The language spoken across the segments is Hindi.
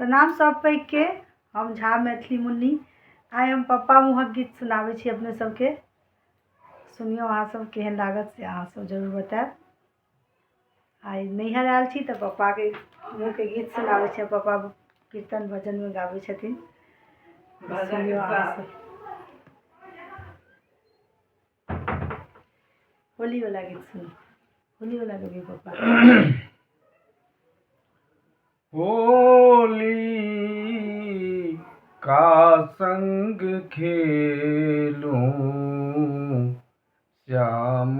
प्रणाम सब पैघ के। हम झा मैथिली मुन्नी। आइ हम पप्पा मुहक गीत सुनाबै छी अपने सबके। सुनियो अहाँ सब केहन लागत से अहाँ सब जरूर बताएब। आइ नैहर आयल छी तऽ पप्पा के मुँह के गीत सुनाबै छी। पप्पा कीर्तन भजन में गाबै छथिन। सुनियो अहाँ सब। होली वाला गीत सुनो। होली वाला गीत पप्पा। होली का संग खेलूं श्याम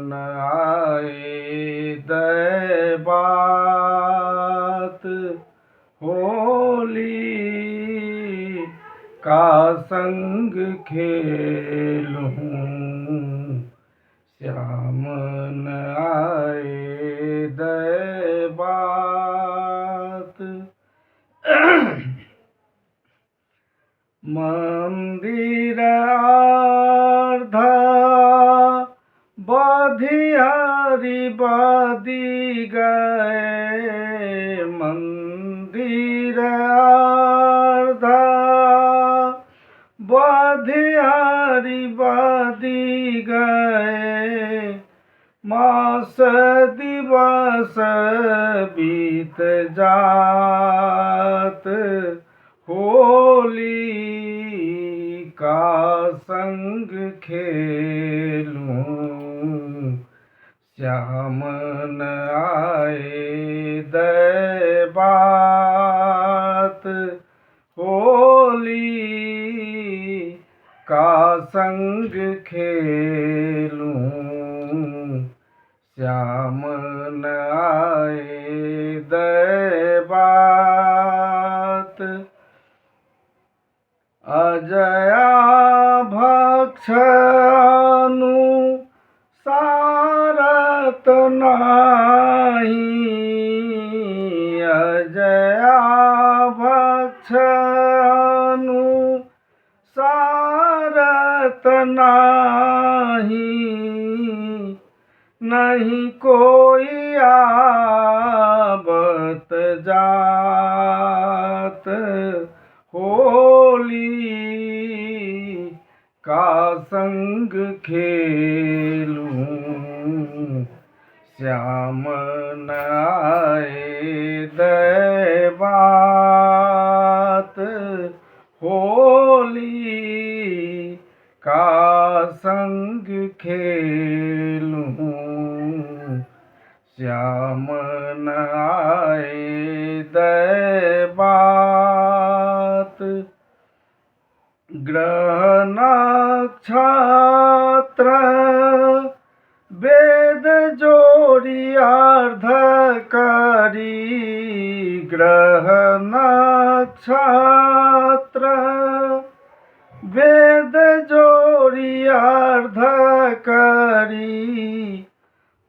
न आए दै बात। होली का संग खेलूं श्याम न आए दै बात। मंदिर अर्धा बधियारी बदी गए। मंदिर अर्धा बधियारी बदी गए। मास दिवस बीत जात। होली का संग खेलूं श्याम न आए दै बात। होली का संग खेलूं श्याम न आए दै बात। अजया भक्ष सारत नाही। अजया भक्ष सारत नाही। नहीं कोई आवत जात। होली का संग खेलूं श्याम न आए दै बात। होली का संग खेलूं श्याम न आए दै बात। ग्रह नक्षत्र वेद जोड़ी अर्ध करी। ग्रह नक्षत्र वेद जोड़ी अर्ध करी।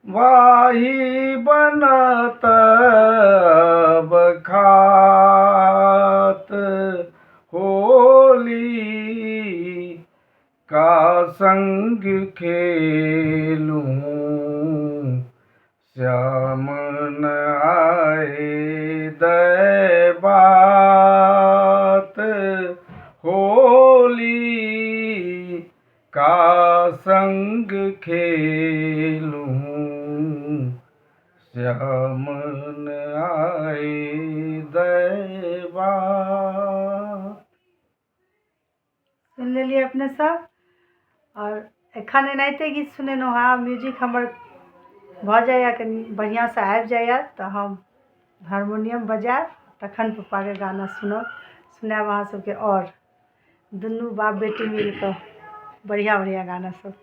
वाही बनत बखात। होली का संग खेलूं श्याम न आए दै बात। होली का संग खेलूं श्याम न आए दै बात। सुन लेलिए अपने सब। और एखन एनाहिते गीत सुनेलहुँ हाँ। म्यूजिक हमर भऽ जाइए कनि बढ़िआँ से आबि जाइए तऽ हम हारमोनियम बजायब तखन पप्पाके गाना सुनायब अहाँ सबके। और दुनू बाप बेटी मिल कऽ बढ़िआँ बढ़िआँ गाना सब।